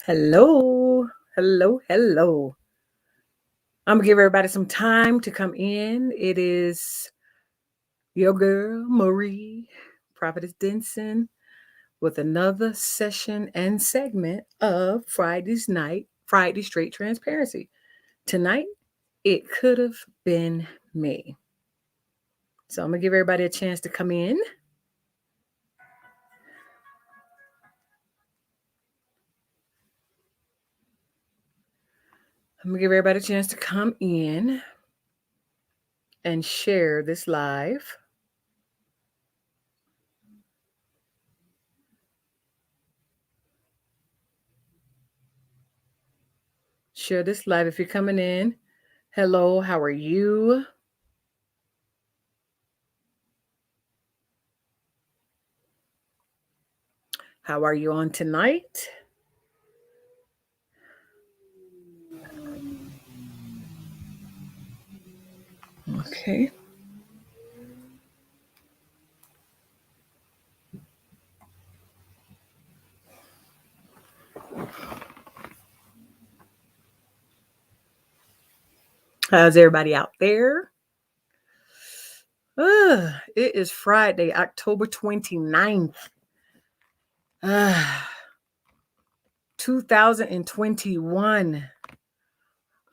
Hello, hello. I'm gonna give everybody some time to come in. It is your girl, Marie, Prophetess Denson, with another session and segment of Friday Straight Transparency. Tonight, it could have been me. So I'm gonna give everybody a chance to come in. I'm gonna give everybody a chance to come in and share this live. Share this live if you're coming in. Hello, how are you? How are you on tonight? Okay. How's everybody out there? It is Friday, October 29th. 2021.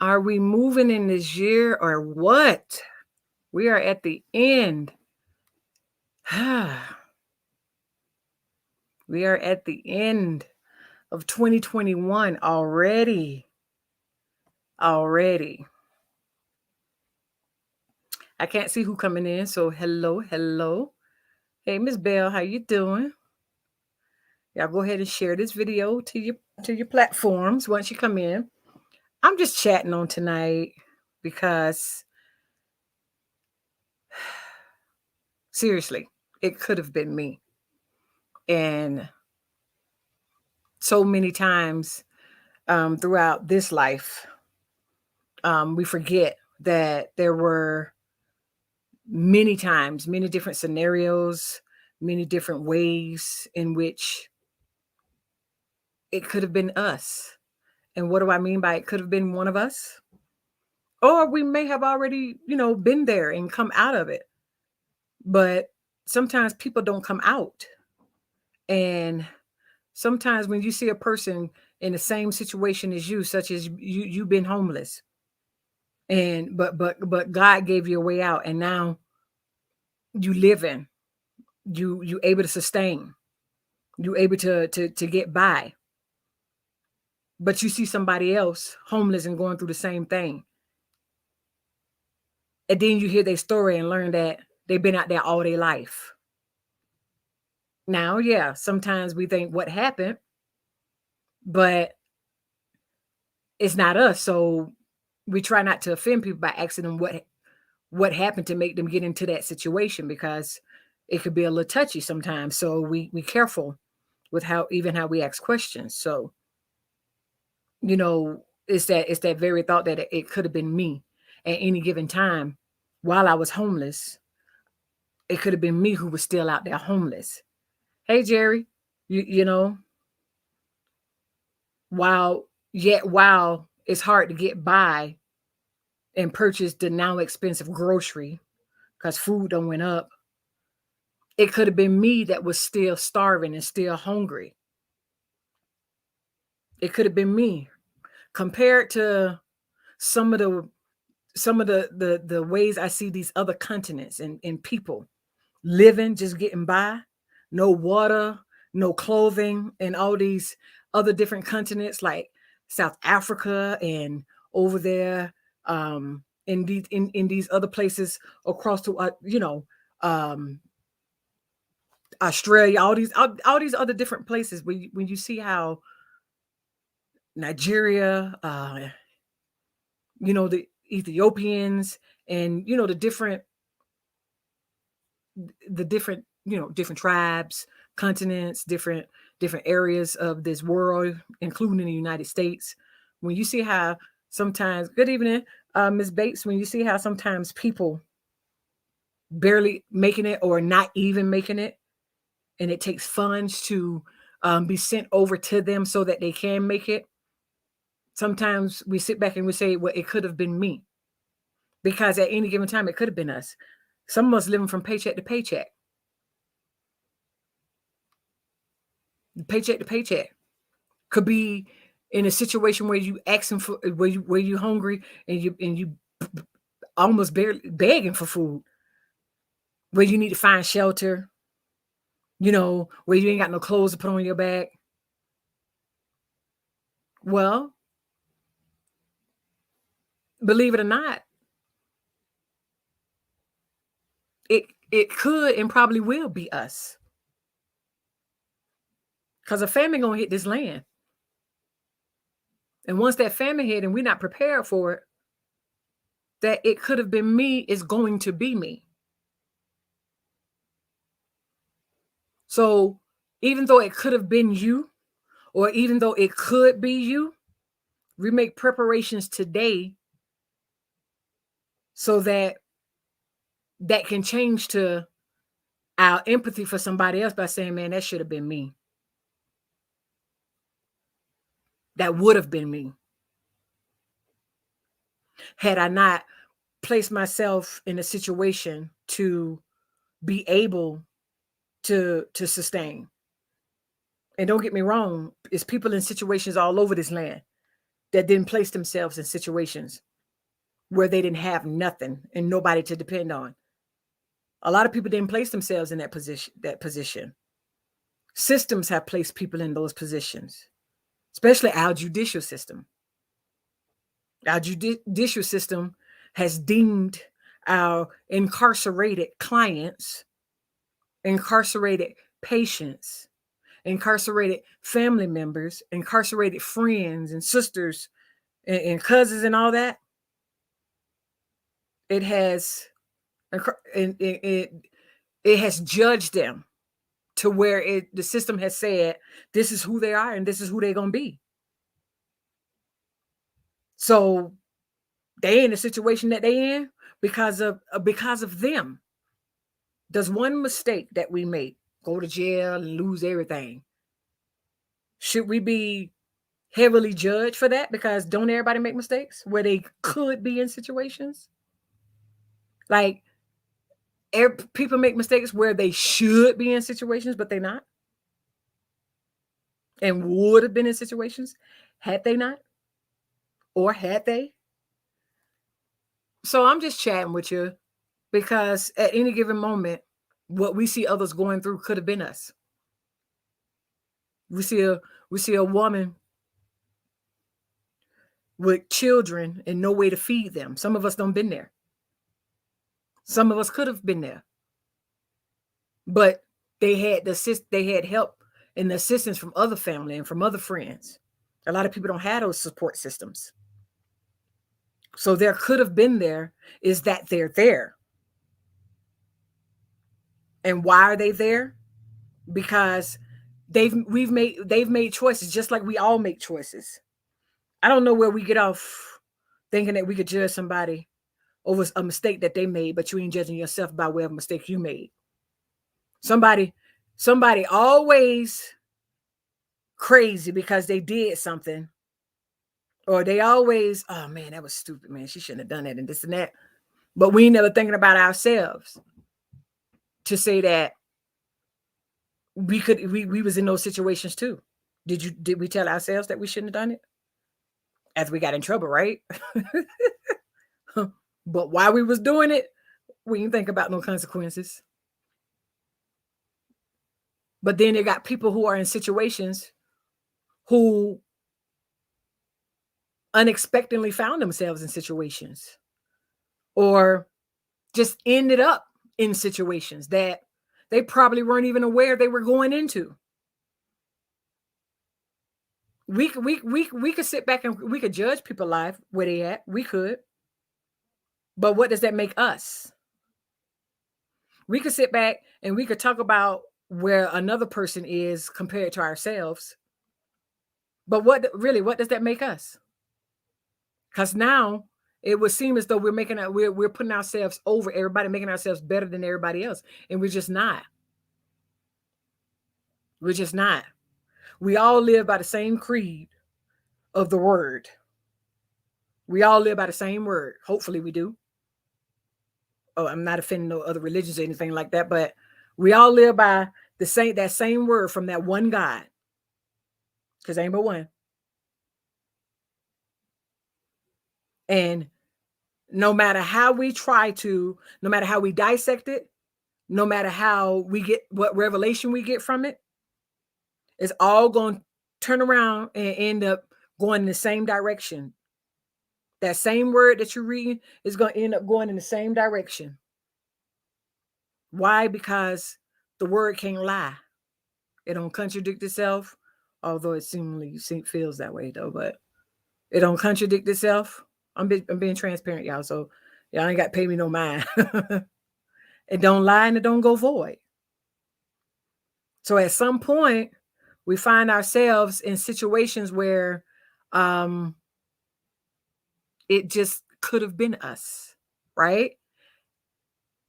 Are we moving in this year or what? We are at the end. We are at the end of 2021 already. I can't see who coming in, so hello. Hey, Miss Bell, how you doing? Y'all go ahead and share this video to your platforms once you come in. I'm just chatting on tonight because seriously, it could have been me. And so many times throughout this life, we forget that there were many times, many different scenarios, many different ways in which it could have been us. And what do I mean by it could have been one of us? Or we may have already, been there and come out of it. But sometimes people don't come out. And sometimes when you see a person in the same situation as you, such as you've been homeless, and but God gave you a way out, and now you living, you able to sustain, you able to get by. But you see somebody else homeless and going through the same thing, and then you hear their story and learn that they've been out there all their life. Now, yeah, sometimes we think what happened, but it's not us. So we try not to offend people by asking them what happened to make them get into that situation, because it could be a little touchy sometimes. So we careful with how we ask questions. So it's that very thought that it could have been me at any given time while I was homeless. It could have been me who was still out there homeless. Hey Jerry, you know while it's hard to get by and purchase the now expensive grocery because food done went up, it could have been me that was still starving and still hungry. It could have been me compared to some of the ways I see these other continents and people living, just getting by, no water, no clothing, and all these other different continents like South Africa and over there in these other places across to um Australia, all these other different places. When you see how Nigeria, the Ethiopians, and the different different tribes, continents, different areas of this world, including the United States. When you see how sometimes, good evening, Ms. Bates, when you see how sometimes people barely making it or not even making it, and it takes funds to be sent over to them so that they can make it. Sometimes we sit back and we say, well, it could have been me. Because at any given time, it could have been us. Some of us living from paycheck to paycheck. Paycheck to paycheck. Could be in a situation where you asking for, where you hungry and you almost barely begging for food, where you need to find shelter, where you ain't got no clothes to put on your back. Well, believe it or not, it could and probably will be us. Because a famine gonna hit this land. And once that famine hit and we're not prepared for it, that it could have been me is going to be me. So even though it could have been you, or even though it could be you, we make preparations today so that can change to our empathy for somebody else by saying, man, that should have been me. That would have been me. Had I not placed myself in a situation to be able to sustain. And don't get me wrong, it's people in situations all over this land that didn't place themselves in situations where they didn't have nothing and nobody to depend on. A lot of people didn't place themselves in that position. Systems have placed people in those positions, especially our judicial system. Our judicial system has deemed our incarcerated clients, incarcerated patients, incarcerated family members, incarcerated friends and sisters and cousins and all that. It has it has judged them to where the system has said this is who they are and this is who they're gonna be. So they in the situation that they in because of them. Does one mistake that we make go to jail and lose everything? Should we be heavily judged for that? Because don't everybody make mistakes where they could be in situations? Like people make mistakes where they should be in situations, but they're not. And would have been in situations had they not, or had they. So I'm just chatting with you because at any given moment, what we see others going through could have been us. We see a woman with children and no way to feed them. Some of us don't been there. Some of us could have been there, but they had help and assistance from other family and from other friends. A lot of people don't have those support systems. So there could have been there is that they're there. And why are they there? Because they've made choices just like we all make choices. I don't know where we get off thinking that we could judge somebody over a mistake that they made, but you ain't judging yourself by whatever mistake you made. Somebody always crazy because they did something, or they always, oh man, that was stupid, man. She shouldn't have done that and this and that. But we ain't never thinking about ourselves to say that we was in those situations too. Did we tell ourselves that we shouldn't have done it? After we got in trouble, right? But while we was doing it, we didn't think about no consequences. But then you got people who are in situations who unexpectedly found themselves in situations or just ended up in situations that they probably weren't even aware they were going into. We could sit back and we could judge people life where they at. We could. But what does that make us? We could sit back and we could talk about where another person is compared to ourselves. But what does that make us? Because now it would seem as though we're putting ourselves over everybody, making ourselves better than everybody else. And we're just not. We're just not. We all live by the same creed of the word. We all live by the same word. Hopefully we do. Oh, I'm not offending no other religions or anything like that, but we all live by that same word from that one God. Because ain't but one. And no matter how we try to, no matter how we dissect it, no matter how we get what revelation we get from it, it's all going to turn around and end up going in the same direction. That same word that you're reading is going to end up going in the same direction. Why? Because the word can't lie. It don't contradict itself, although it seemingly feels that way though. But it don't contradict itself. I'm being transparent, y'all. So y'all ain't got to pay me no mind. It don't lie and it don't go void. So at some point, we find ourselves in situations where it just could have been us, right?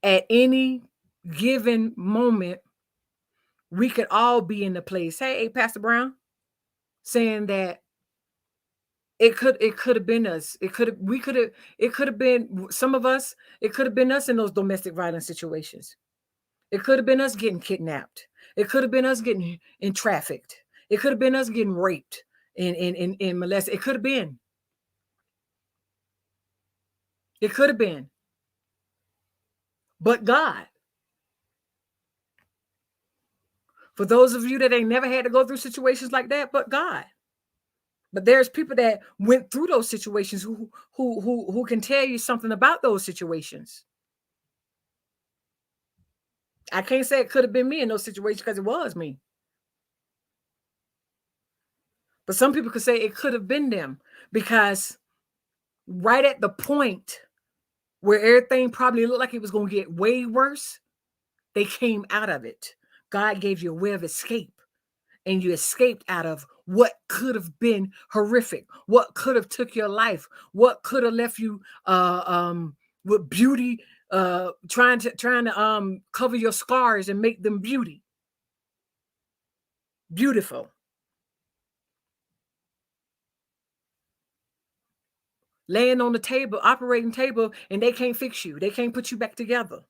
At any given moment, we could all be in the place. Hey, Pastor Brown, saying that it could have been us. It could have been some of us. It could have been us in those domestic violence situations. It could have been us getting kidnapped. It could have been us getting trafficked. It could have been us getting raped and molested. It could have been. It could have been. But God. For those of you that ain't never had to go through situations like that, but God. But there's people that went through those situations who can tell you something about those situations. I can't say it could have been me in those situations because it was me. But some people could say it could have been them because right at the point where everything probably looked like it was going to get way worse, they came out of it. God gave you a way of escape, and you escaped out of what could have been horrific, what could have took your life, what could have left you with beauty, trying to cover your scars and make them beautiful. Laying on the table, operating table, and they can't fix you. They can't put you back together.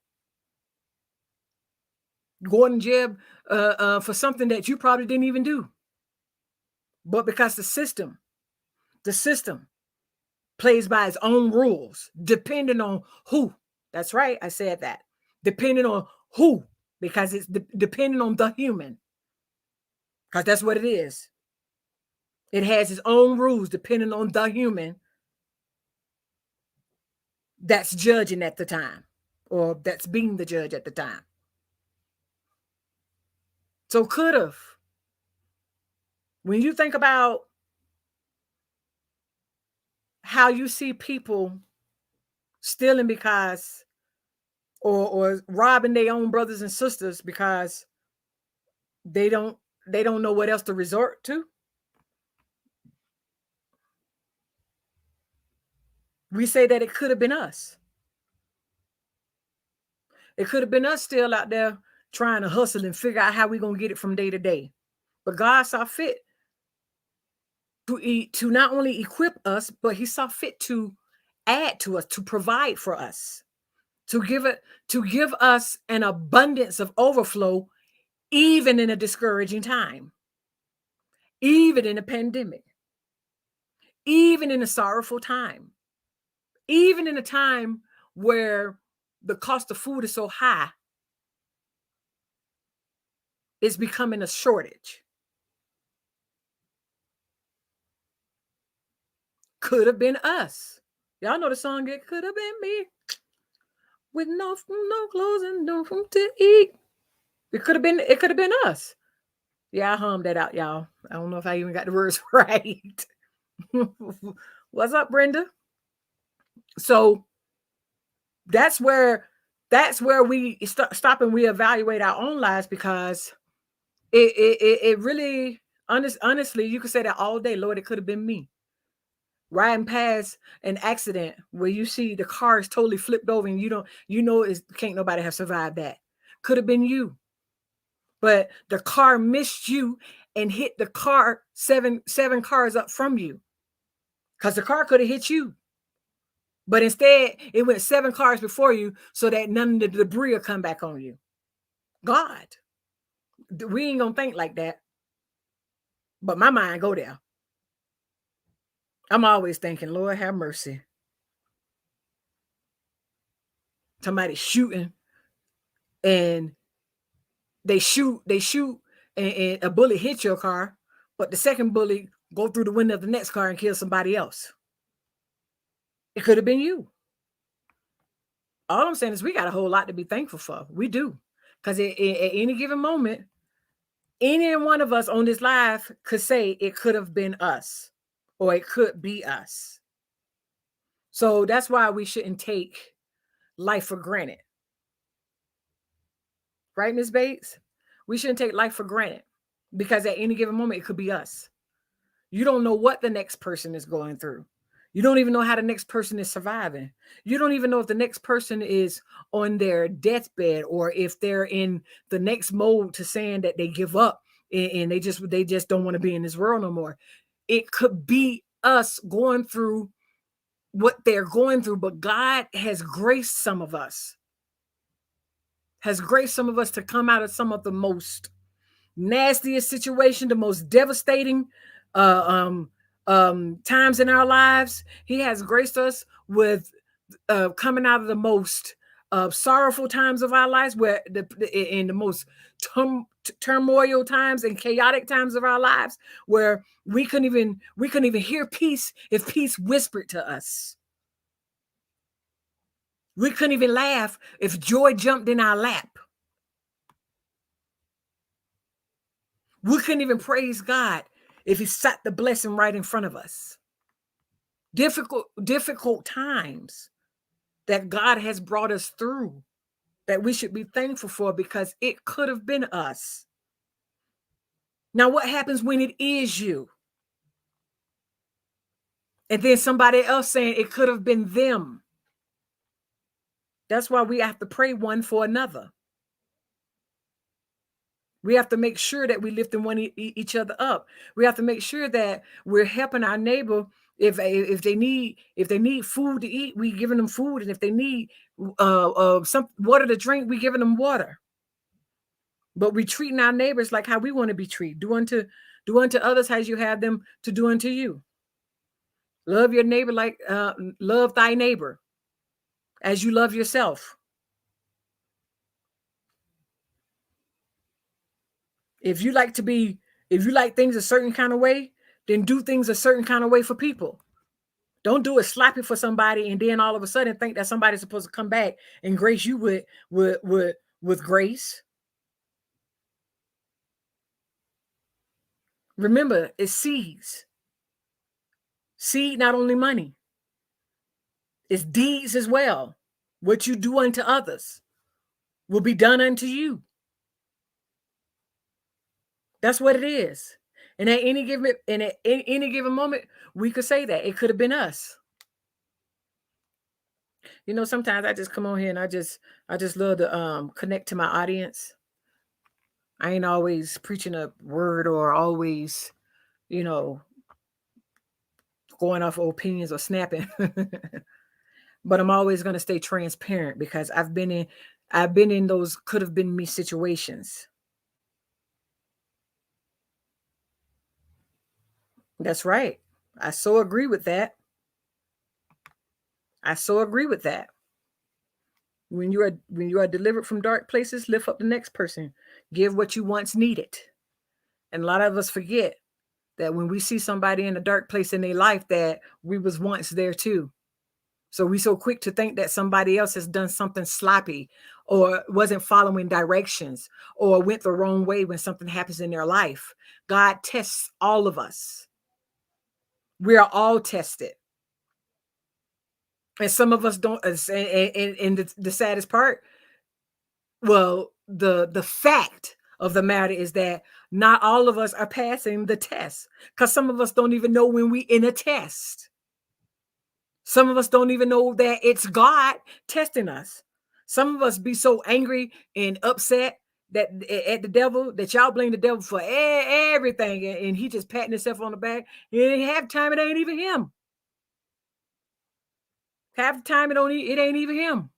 Going to jail for something that you probably didn't even do. But because the system plays by its own rules, depending on who. That's right, I said that. Depending on who, because it's depending on the human. Because that's what it is. It has its own rules depending on the human that's judging at the time, or that's being the judge at the time. So could have. When you think about how you see people stealing because or robbing their own brothers and sisters because they don't know what else to resort to. We say that it could have been us. It could have been us still out there trying to hustle and figure out how we're going to get it from day to day. But God saw fit to not only equip us, but he saw fit to add to us, to provide for us, to give us an abundance of overflow, even in a discouraging time, even in a pandemic, even in a sorrowful time, even in a time where the cost of food is so high, it's becoming a shortage. Could have been us. Y'all know the song, It Could Have Been Me. With no clothes and no food to eat. It could have been us. Yeah, I hummed that out, y'all. I don't know if I even got the words right. What's up, Brenda? So that's where we stop and reevaluate our own lives, because it really honestly, you could say that all day. Lord, it could have been me riding past an accident where you see the car is totally flipped over and can't nobody have survived that. Could have been you but the car missed you and hit the car seven cars up from you, because the car could have hit you. But instead, it went 7 cars before you so that none of the debris will come back on you. God, we ain't gonna think like that. But my mind go there. I'm always thinking, Lord have mercy. Somebody shooting, and they shoot, and a bullet hit your car, but the second bullet go through the window of the next car and kill somebody else. It could have been you. All I'm saying is we got a whole lot to be thankful for. We do. Because at any given moment, any one of us on this live could say it could have been us, or it could be us. So that's why we shouldn't take life for granted. Right, Ms. Bates? We shouldn't take life for granted, because at any given moment, it could be us. You don't know what the next person is going through. You don't even know how the next person is surviving. You don't even know if the next person is on their deathbed, or if they're in the next mode to saying that they give up and they just don't want to be in this world no more. It could be us going through what they're going through, but God has graced some of us. Has graced some of us to come out of some of the most nastiest situation, the most devastating times in our lives. He has graced us with coming out of the most sorrowful times of our lives, where in the most turmoil times and chaotic times of our lives, where we couldn't even hear peace if peace whispered to us. We couldn't even laugh if joy jumped in our lap. We couldn't even praise God if he sat the blessing right in front of us. Difficult times that God has brought us through, that we should be thankful for, because it could have been us. Now, what happens when it is you? And then somebody else saying it could have been them. That's why we have to pray one for another. We have to make sure that we lifting each other up. We have to make sure that we're helping our neighbor. If they need food to eat, we giving them food, and if they need some water to drink, we giving them water. But we treating our neighbors like how we want to be treated. Do unto others as you have them to do unto you. Love your neighbor like love thy neighbor as you love yourself. If you like things a certain kind of way, then do things a certain kind of way for people. Don't do it sloppy for somebody and then all of a sudden think that somebody's supposed to come back and grace you with grace. Remember, it's seeds. Seed, not only money. It's deeds as well. What you do unto others will be done unto you. That's what it is. And at any given moment, we could say that it could have been us. You know, sometimes I just come on here and I just love to connect to my audience. I ain't always preaching a word or always, going off of opinions or snapping. But I'm always going to stay transparent, because I've been in those could have been me situations. That's right. I so agree with that. When you are delivered from dark places, lift up the next person. Give what you once needed. And a lot of us forget that when we see somebody in a dark place in their life, that we was once there too. So we so quick to think that somebody else has done something sloppy, or wasn't following directions, or went the wrong way when something happens in their life. God tests all of us. We are all tested. And some of us don't. And the saddest part, well, the fact of the matter is that not all of us are passing the test, because some of us don't even know when we in a test. Some of us don't even know that it's God testing us. Some of us be so angry and upset that at the devil, that y'all blame the devil for everything, and he just patting himself on the back. And half the time it ain't even him. Half the time it ain't even him.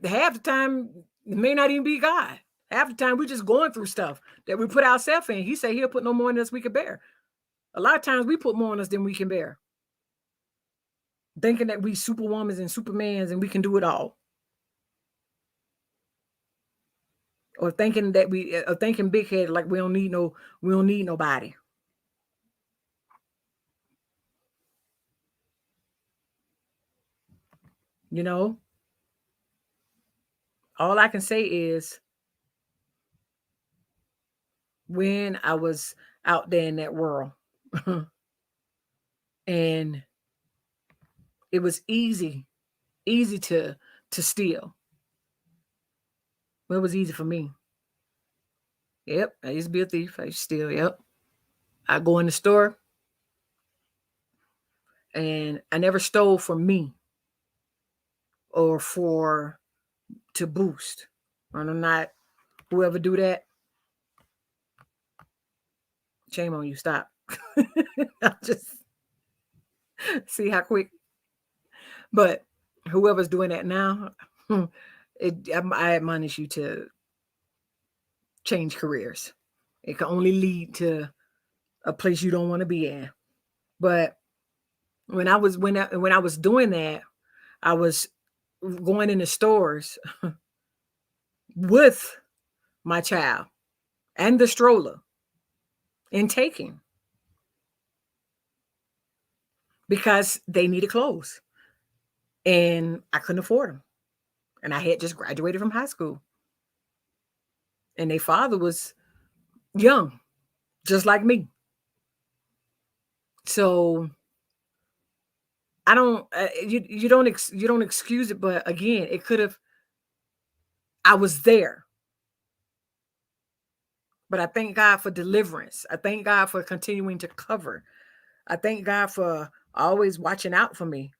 Half the time it may not even be God. Half the time we're just going through stuff that we put ourselves in. He said he'll put no more on us we can bear. A lot of times we put more on us than we can bear, thinking that we superwomans and supermans and we can do it all. Or thinking that thinking big headed, like we don't need nobody. You know, all I can say is when I was out there in that world and it was easy to steal. Well, it was easy for me. Yep, I used to be a thief. I used to steal. Yep, I go in the store and I never stole for me or for to boost. And I'm not whoever do that. Shame on you. Stop. I'll just see how quick. But whoever's doing that now, I admonish you to change careers. It can only lead to a place you don't want to be in. But when I was doing that, I was going in the stores with my child and the stroller and taking because they needed clothes and I couldn't afford them. And I had just graduated from high school. And their father was young, just like me. So I don't you don't excuse it, but again, it could have I was there. But I thank God for deliverance. I thank God for continuing to cover. I thank God for always watching out for me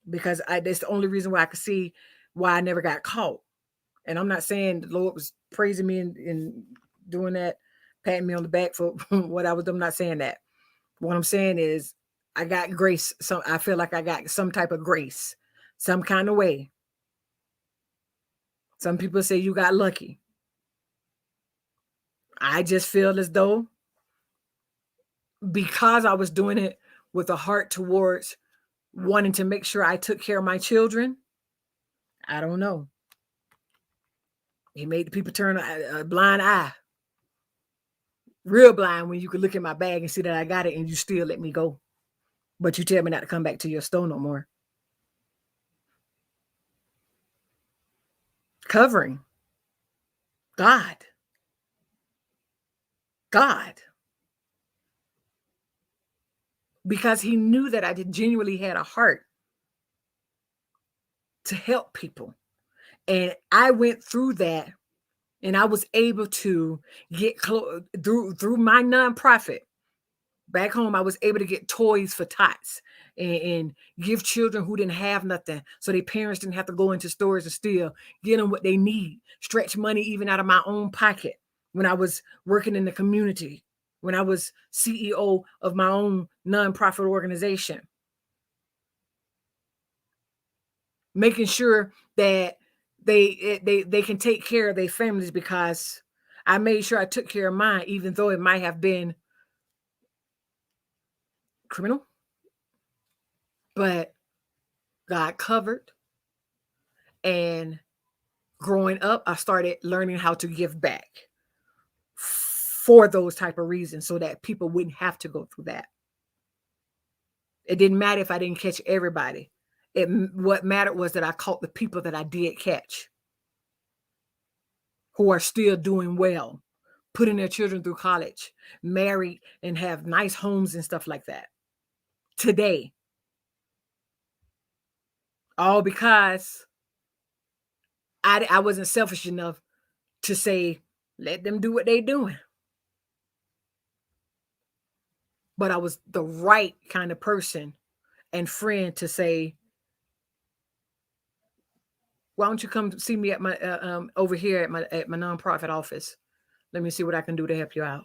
because that's the only reason why I could see why I never got caught. And I'm not saying the Lord was praising me and doing that, patting me on the back for what I was. I'm not saying that. What I'm saying is I got grace. So I feel like I got some type of grace, some kind of way. Some people say you got lucky. I just feel as though because I was doing it with a heart towards wanting to make sure I took care of my children, I don't know. He made the people turn a blind eye, real blind, when you could look at my bag and see that I got it and you still let me go. But you tell me not to come back to your store no more. Covering. God. God. Because he knew that I genuinely had a heart to help people. And I went through that and I was able to get through my nonprofit. Back home, I was able to get toys for tots and give children who didn't have nothing so their parents didn't have to go into stores and steal, get them what they need, stretch money even out of my own pocket when I was working in the community, when I was CEO of my own nonprofit organization, making sure that they can take care of their families because I made sure I took care of mine, even though it might have been criminal, but God covered. And growing up, I started learning how to give back for those type of reasons so that people wouldn't have to go through that. It didn't matter if I didn't catch everybody. What mattered was that I caught the people that I did catch who are still doing well, putting their children through college, married, and have nice homes and stuff like that today. All because I wasn't selfish enough to say, let them do what they doing. But I was the right kind of person and friend to say, Why don't you come see me at my over here at my nonprofit office? Let me see what I can do to help you out.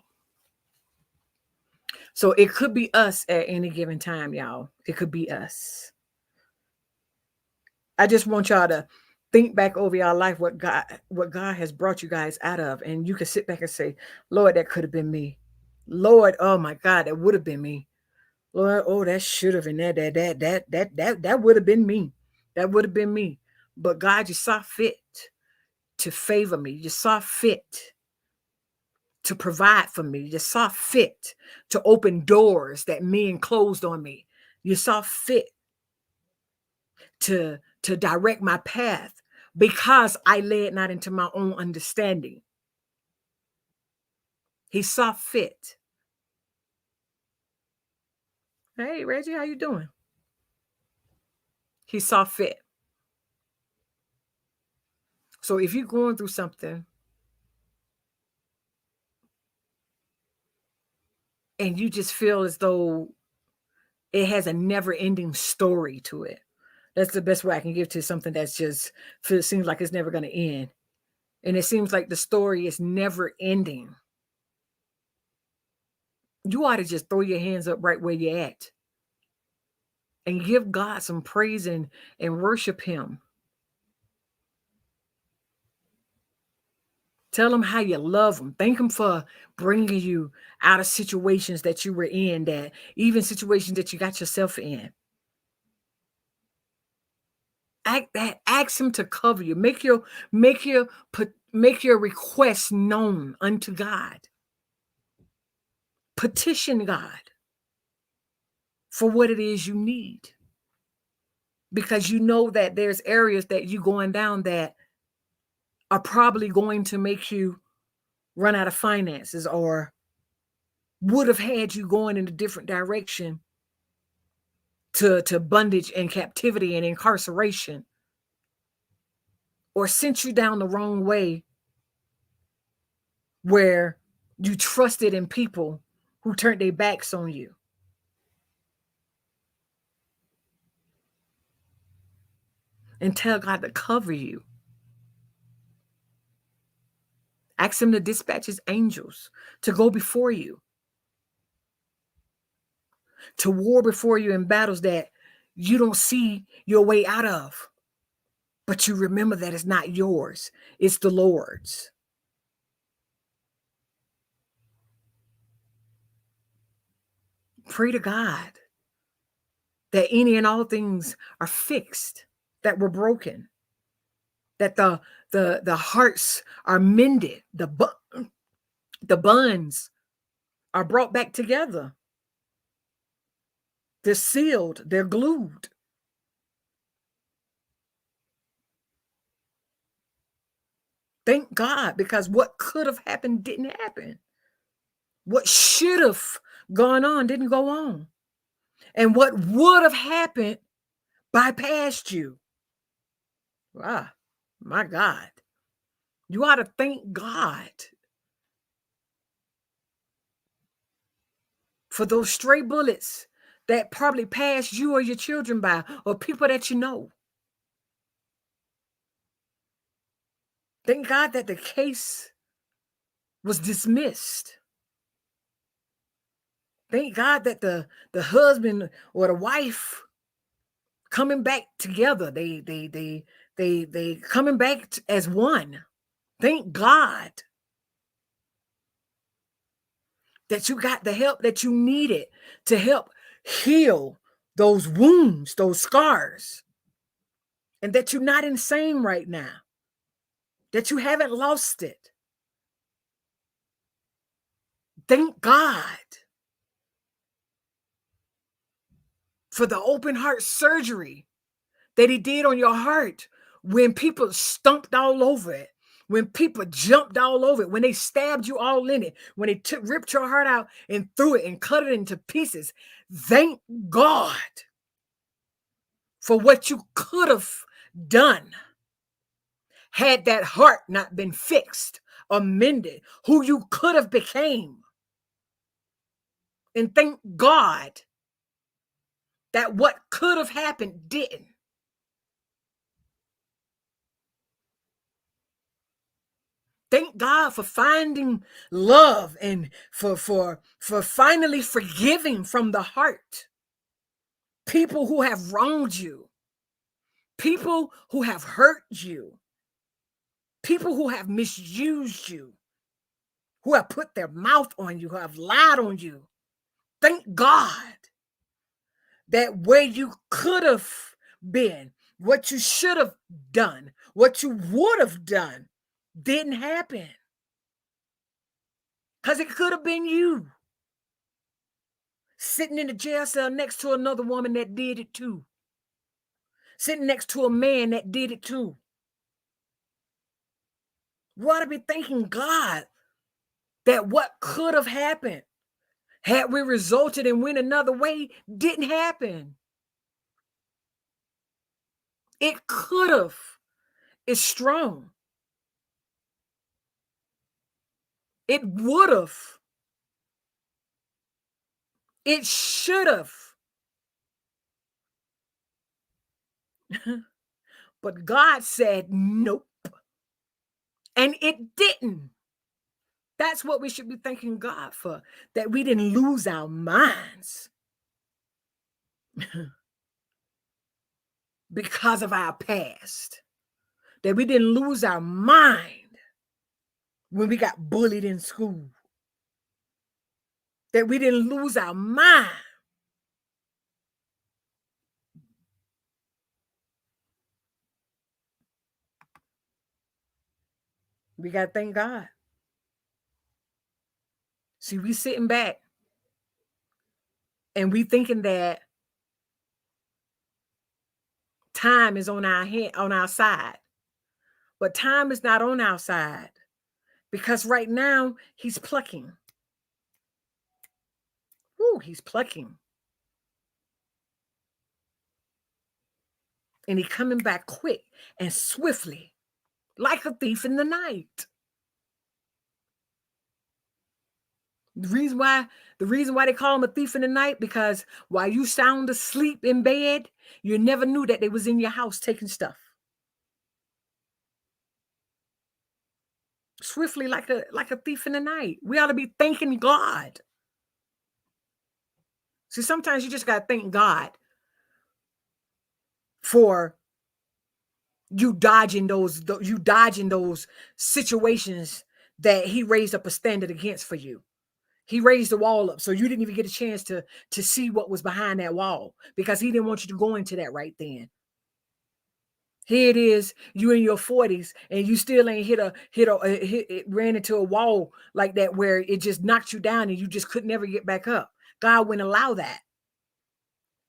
So it could be us at any given time, y'all. It could be us. I just want y'all to think back over your life, what God has brought you guys out of, and you can sit back and say, Lord, that could have been me. Lord, oh my God, that would have been me. Lord, oh, that should have been that would have been me. That would have been me. But God, you saw fit to favor me. You saw fit to provide for me. You saw fit to open doors that men closed on me. You saw fit to direct my path because I led not into my own understanding. He saw fit. Hey, Reggie, how you doing? He saw fit. So if you're going through something and you just feel as though it has a never-ending story to it, that's the best way I can give to something that's just seems like it's never going to end. And it seems like the story is never ending. You ought to just throw your hands up right where you're at and give God some praise and worship him. Tell him how you love him. Thank him for bringing you out of situations that you were in, that even situations that you got yourself in. Ask him to cover you. Make your request known unto God. Petition God for what it is you need. Because you know that there's areas that you're going down that are probably going to make you run out of finances or would have had you going in a different direction to bondage and captivity and incarceration, or sent you down the wrong way where you trusted in people who turned their backs on you. And tell God to cover you. Ask him to dispatch his angels to go before you, to war before you in battles that you don't see your way out of. But you remember that it's not yours, it's the Lord's. Pray to God that any and all things are fixed, that were broken, that the hearts are mended, the bonds are brought back together. They're sealed, they're glued. Thank God, because what could have happened didn't happen. What should have gone on didn't go on. And what would have happened bypassed you. Ah, my God. You ought to thank God for those stray bullets that probably passed you or your children by, or people that you know. Thank God that the case was dismissed. Thank God that the husband or the wife coming back together. They coming back as one. Thank God that you got the help that you needed to help heal those wounds, those scars, and that you're not insane right now, that you haven't lost it. Thank God for the open heart surgery that he did on your heart when people stomped all over it, when people jumped all over it, when they stabbed you all in it, when they ripped your heart out and threw it and cut it into pieces. Thank God for what you could have done had that heart not been fixed, amended, who you could have became. And thank God that what could have happened didn't. Thank God for finding love and for finally forgiving from the heart people who have wronged you, people who have hurt you, people who have misused you, who have put their mouth on you, who have lied on you. Thank God that where you could have been, what you should have done, what you would have done didn't happen. Because it could have been you sitting in the jail cell next to another woman that did it too, sitting next to a man that did it too. We ought to be thanking God that what could have happened had we resulted and went another way didn't happen. It could have. It's strong. It would have. It should have. But God said nope. And it didn't. That's what we should be thanking God for, that we didn't lose our minds because of our past, that we didn't lose our mind when we got bullied in school, that we didn't lose our mind we got to thank God. See, we sitting back and we thinking that time is on our hand, on our side. But time is not on our side because right now he's plucking. Woo, he's plucking. And he's coming back quick and swiftly, like a thief in the night. The reason why they call him a thief in the night, because while you sound asleep in bed, you never knew that they was in your house taking stuff. Swiftly, like a thief in the night. We ought to be thanking God. See, sometimes you just gotta thank God for you dodging those situations that he raised up a standard against for you. He raised the wall up so you didn't even get a chance to see what was behind that wall because he didn't want you to go into that right then. Here it is, you in your 40s and you still ain't ran into a wall like that where it just knocked you down and you just could never get back up. God wouldn't allow that.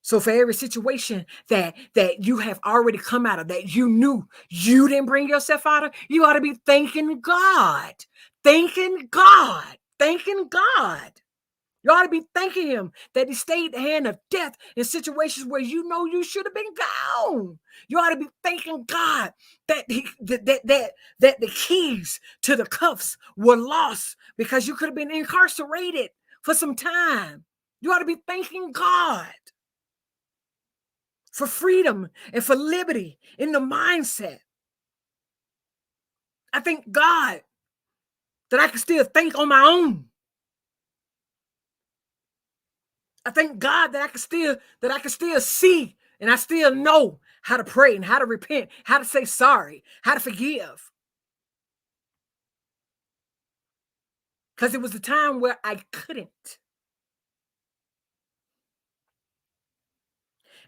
So for every situation that you have already come out of, that you knew you didn't bring yourself out of, you ought to be thanking God, thanking God, thanking God. You ought to be thanking him that he stayed the hand of death in situations where you know you should have been gone. You ought to be thanking God that that the keys to the cuffs were lost because you could have been incarcerated for some time. You ought to be thanking God for freedom and for liberty in the mindset. I thank God that I can still think on my own. I thank God that I can still see and I still know how to pray and how to repent, how to say sorry, how to forgive. Because it was a time where I couldn't.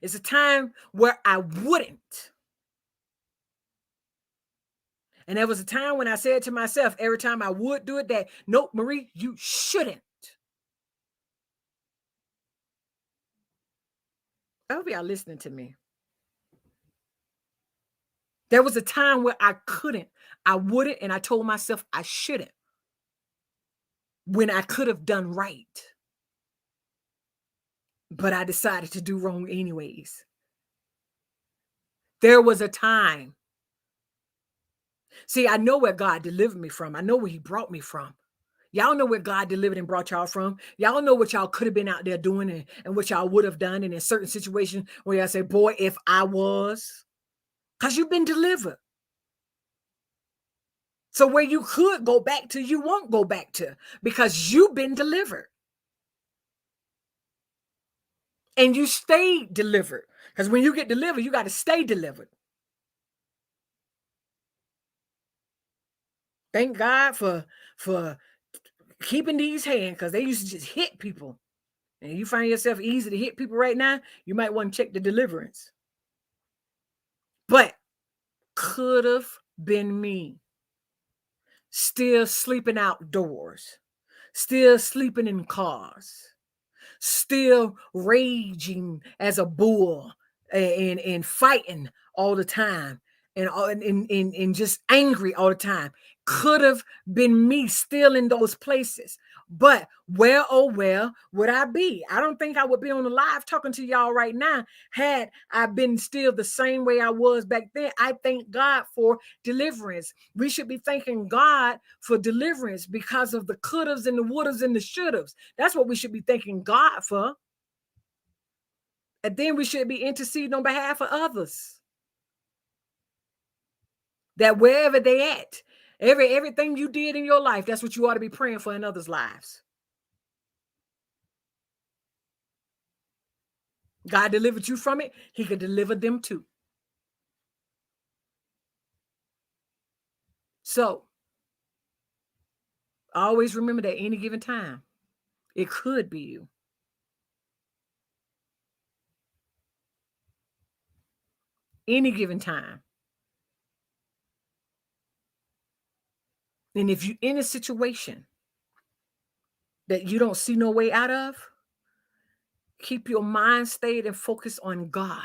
It's a time where I wouldn't. And there was a time when I said to myself, every time I would do it, that, nope, Marie, you shouldn't. I hope y'all listening to me. There was a time where I couldn't, I wouldn't, and I told myself I shouldn't when I could have done right. But I decided to do wrong anyways. There was a time. See, I know where God delivered me from. I know where he brought me from. Y'all know where God delivered and brought y'all from. Y'all know what y'all could have been out there doing and what y'all would have done. And in certain situations where y'all say, boy, if I was, because you've been delivered. So where you could go back to, you won't go back to because you've been delivered. And you stay delivered. Because when you get delivered, you got to stay delivered. Thank God for keeping these hands, because they used to just hit people. And you find yourself easy to hit people right now, you might want to check the deliverance. But could have been me. Still sleeping outdoors. Still sleeping in cars. Still raging as a bull and fighting all the time and just angry all the time. Could have been me still in those places. But where, oh, where would I be? I don't think I would be on the live talking to y'all right now had I been still the same way I was back then. I thank God for deliverance. We should be thanking God for deliverance because of the could-haves and the would-haves and the should-haves. That's what we should be thanking God for. And then we should be interceding on behalf of others. That wherever they at, everything you did in your life, that's what you ought to be praying for in others' lives. God delivered you from it, he could deliver them too. So always remember that any given time, it could be you. Any given time. And if you're in a situation that you don't see no way out of, keep your mind stayed and focused on God.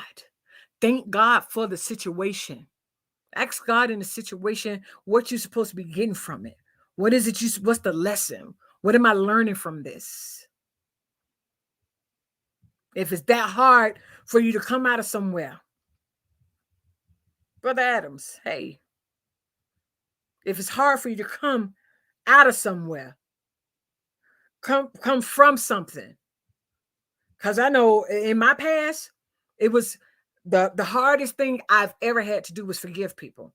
Thank God for the situation. Ask God in the situation what you're supposed to be getting from it. What is it what's the lesson? What am I learning from this? If it's that hard for you to come out of somewhere, Brother Adams, hey, if it's hard for you to come out of somewhere, come from something. Because I know in my past, it was the hardest thing I've ever had to do was forgive people.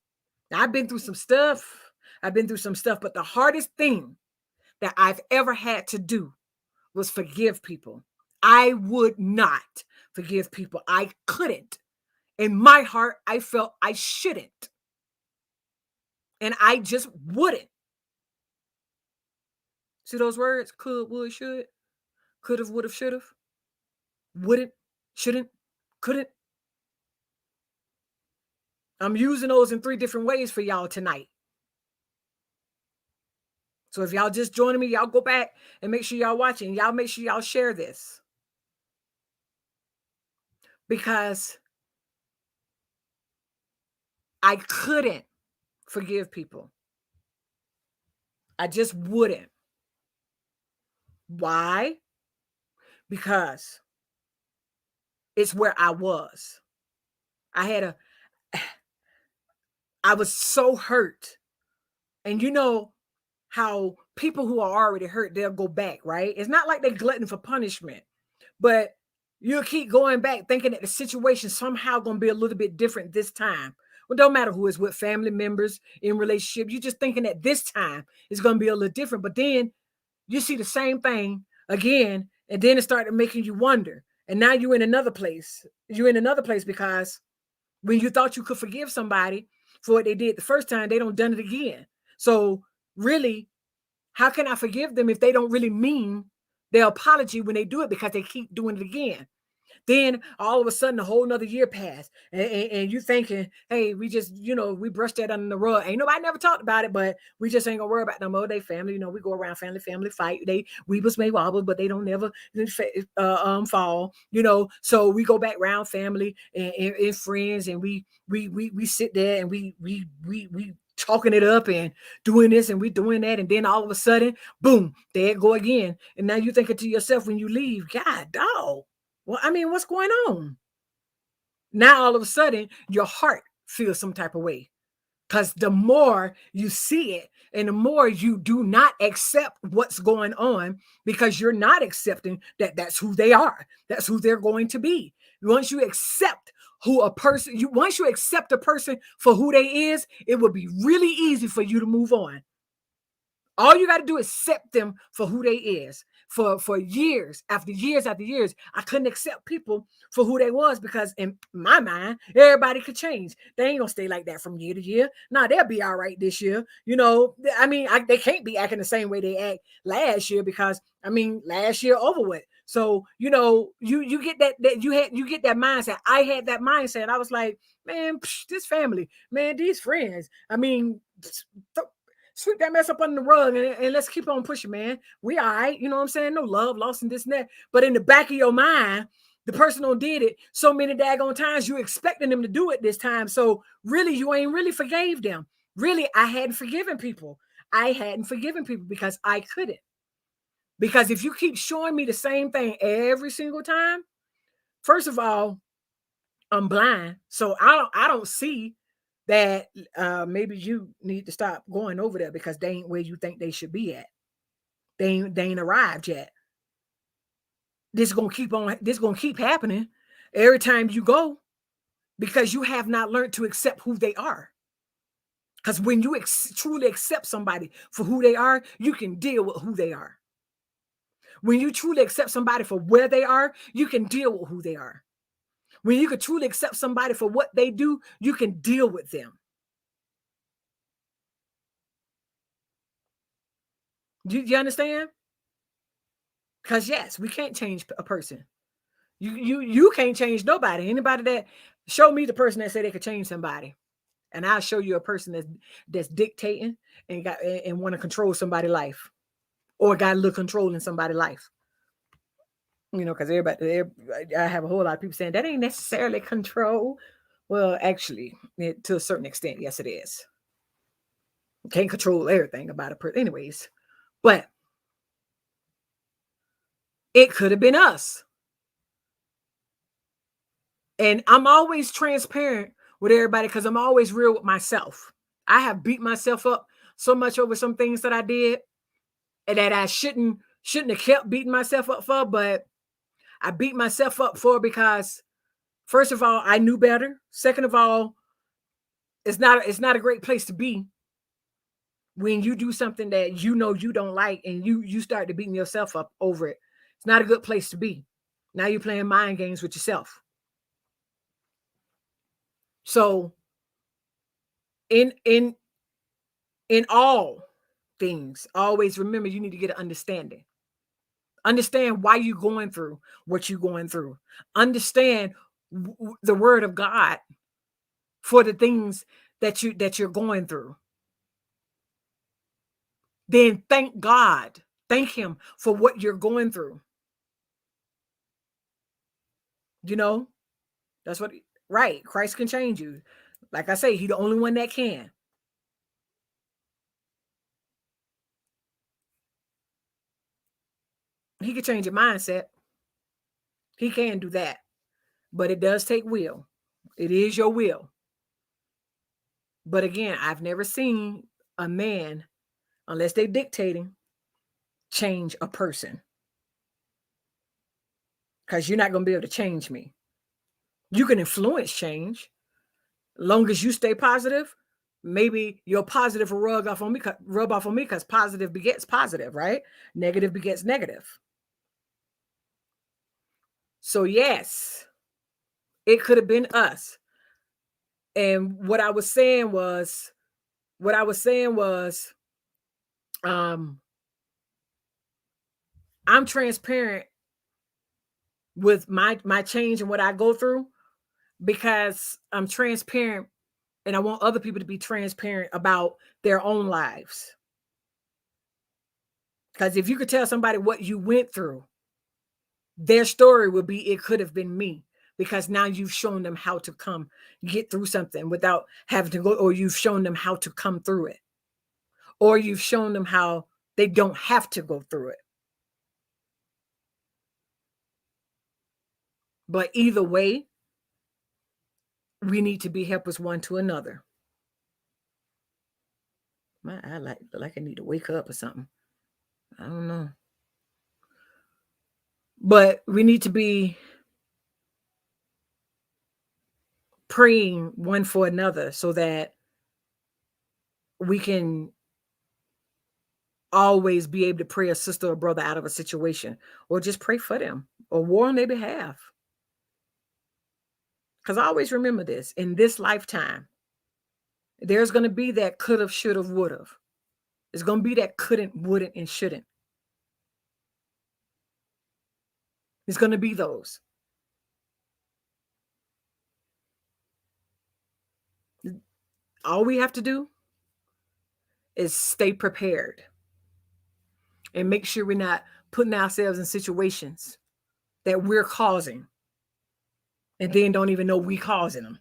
Now, I've been through some stuff. But the hardest thing that I've ever had to do was forgive people. I would not forgive people. I couldn't. In my heart, I felt I shouldn't. And I just wouldn't. See those words? Could, would, should. Could have, would have, should have. Wouldn't, shouldn't, couldn't. I'm using those in 3 different ways for y'all tonight. So if y'all just joining me, y'all go back and make sure y'all watching. Y'all make sure y'all share this. Because I couldn't forgive people. I just wouldn't. Why? Because it's where I was. I was so hurt. And you know how people who are already hurt, they'll go back, right? It's not like they're glutton for punishment, but you'll keep going back thinking that the situation somehow going to be a little bit different this time. Well, don't matter who is with, family members, in relationship. You're just thinking that this time is going to be a little different. But then you see the same thing again, and then it started making you wonder. And now you're in another place. You're in another place because when you thought you could forgive somebody for what they did the first time, they don't done it again. So really, how can I forgive them if they don't really mean their apology when they do it because they keep doing it again? Then all of a sudden, a whole nother year passed, and you thinking, hey, we just, we brushed that under the rug. Ain't nobody never talked about it, but we just ain't gonna worry about no more. They family, we go around family fight. They weebles may wobble, but they don't never fall. So we go back around family and friends, and we sit there and we talking it up and doing this and we doing that, and then all of a sudden, boom, there it go again. And now you thinking to yourself when you leave, God, dog. Well, I mean, what's going on? Now, all of a sudden, your heart feels some type of way. Because the more you see it and the more you do not accept what's going on, because you're not accepting that that's who they are. That's who they're going to be. Once you accept who a person, you once you accept a person for who they is, it would be really easy for you to move on. All you got to do is accept them for who they is. For years after years after years, I couldn't accept people for who they was because in my mind, everybody could change. They ain't gonna stay like that from year to year. Nah, they'll be all right this year. You know, I mean, they can't be acting the same way they act last year because I mean, last year over with. So you know, you get that you get that mindset. I had that mindset. I was like, man, this family, man, these friends. I mean, sweep that mess up under the rug and let's keep on pushing, man. We all right, you know what I'm saying? No love lost in this and that. But in the back of your mind, the person who did it so many daggone times, you expecting them to do it this time. So really, you ain't really forgave them. Really, I hadn't forgiven people. I hadn't forgiven people because I couldn't. Because if you keep showing me the same thing every single time, first of all, I'm blind, so I don't see that maybe you need to stop going over there because they ain't where you think they should be at. They ain't arrived yet. This is gonna keep on. This is gonna keep happening every time you go because you have not learned to accept who they are. Because when you truly accept somebody for who they are, you can deal with who they are. When you truly accept somebody for where they are, you can deal with who they are. When you can truly accept somebody for what they do, you can deal with them. You understand? Because yes, we can't change a person. You can't change nobody. Anybody that show me the person that say they could change somebody, and I'll show you a person that's dictating and got and want to control somebody's life, or got a little control in somebody's life. You know, because I have a whole lot of people saying that ain't necessarily control. Well, actually, to a certain extent, yes, it is. You can't control everything about a person, anyways. But it could have been us. And I'm always transparent with everybody because I'm always real with myself. I have beat myself up so much over some things that I did and that I shouldn't have kept beating myself up for, but I beat myself up for because first of all, I knew better. Second of all, it's not a great place to be when you do something that you know you don't like and you start to beating yourself up over it. It's not a good place to be. Now you're playing mind games with yourself. So in in all things, always remember you need to get an understanding. Understand why you're going through what you're going through. Understand the word of God for the things that you're going through. Then thank God. Thank him for what you're going through. You know, that's what right. Christ can change you. Like I say, he's the only one that can. He can change your mindset. He can do that. But it does take will. It is your will. But again, I've never seen a man, unless they're dictating, change a person. Because you're not going to be able to change me. You can influence change. Long as you stay positive, maybe your positive will rub off on me because positive begets positive, right? Negative begets negative. So yes, it could have been us. And what I was saying was, um, I'm transparent with my change and what I go through because I'm transparent and I want other people to be transparent about their own lives. Because if you could tell somebody what you went through, their story would be it could have been me. Because now you've shown them how to come get through something without having to go, or you've shown them how to come through it, or you've shown them how they don't have to go through it. But either way, we need to be helpers one to another. My I like I need to wake up or something. I don't know. But we need to be praying one for another so that we can always be able to pray a sister or brother out of a situation, or just pray for them or war on their behalf. Because I always remember this: in this lifetime, there's going to be that could have, should have, would have. There's going to be that couldn't, wouldn't, and shouldn't. There's going to be those. All we have to do is stay prepared and make sure we're not putting ourselves in situations that we're causing and then don't even know we causing them.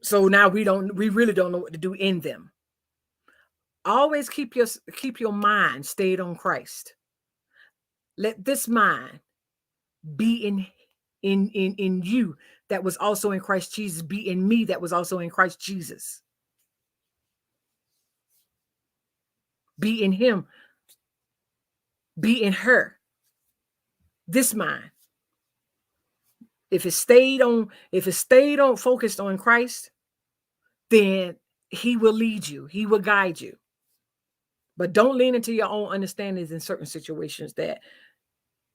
So now we really don't know what to do in them. Always keep your mind stayed on Christ. Let this mind be in you that was also in Christ Jesus, be in me that was also in Christ Jesus. Be in him, be in her. This mind. If it stayed on focused on Christ, then he will lead you, he will guide you. But don't lean into your own understandings in certain situations that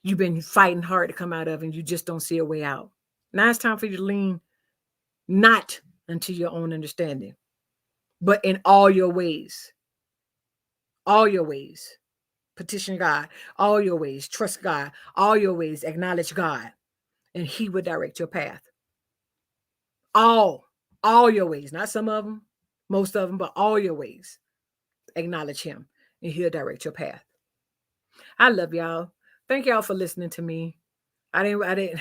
you've been fighting hard to come out of and you just don't see a way out. Now it's time for you to lean not into your own understanding, but in all your ways. All your ways. Petition God. All your ways. Trust God. All your ways. Acknowledge God. And he will direct your path. All your ways. Not some of them, most of them, but all your ways. Acknowledge him and he'll direct your path. I love y'all. Thank y'all for listening to me. I didn't.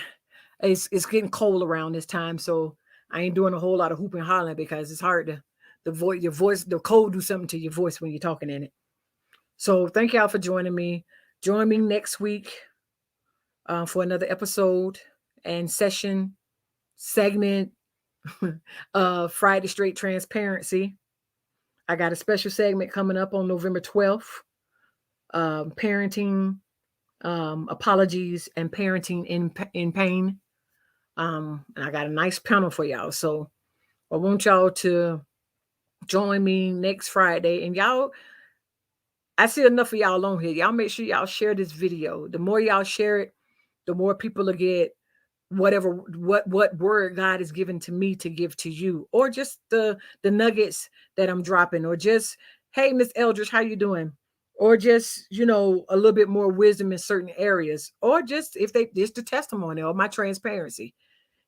It's getting cold around this time, so I ain't doing a whole lot of hooping and hollering because it's hard to your voice. The cold do something to your voice when you're talking in it. So thank y'all for joining me. Join me next week for another episode and segment of Friday Straight Transparency. I got a special segment coming up on November 12th. Parenting, apologies, and parenting in pain. And I got a nice panel for y'all. So I want y'all to join me next Friday. And y'all, I see enough of y'all on here. Y'all make sure y'all share this video. The more y'all share it, the more people will get what word God has given to me to give to you, or just the nuggets that I'm dropping, or just, hey, Miss Eldridge, how you doing? Or just, a little bit more wisdom in certain areas, or just just the testimony or my transparency.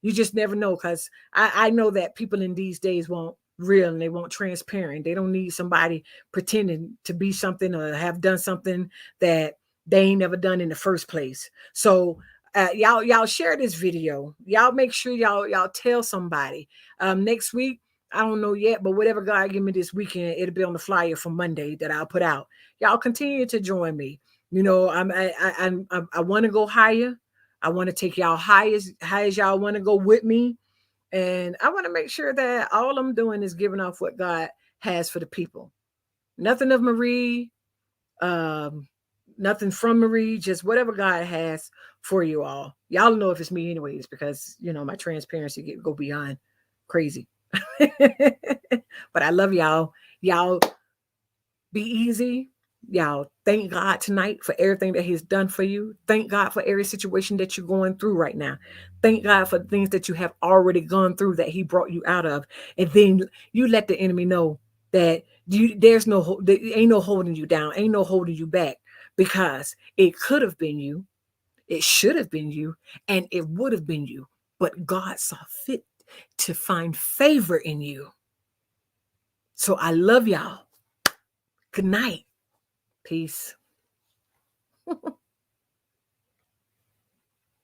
You just never know, because I know that people in these days want real and they want transparent. They don't need somebody pretending to be something or have done something that they ain't never done in the first place. So y'all share this video. Y'all make sure y'all tell somebody. Next week, I don't know yet, but whatever God give me this weekend, it'll be on the flyer for Monday that I'll put out. Y'all continue to join me. I want to go higher. I want to take y'all high as y'all want to go with me. And I want to make sure that all I'm doing is giving off what God has for the people. Nothing of Marie, nothing from Marie, just whatever God has for you all. Y'all know if it's me anyways, because, my transparency go beyond crazy. But I love y'all. Y'all be easy. Y'all thank God tonight for everything that he's done for you. Thank God for every situation that you're going through right now. Thank God for the things that you have already gone through that he brought you out of. And then you let the enemy know that there ain't no holding you down, ain't no holding you back, because it could have been you, it should have been you, and it would have been you. But God saw fit to find favor in you. So I love y'all. Good night. Peace.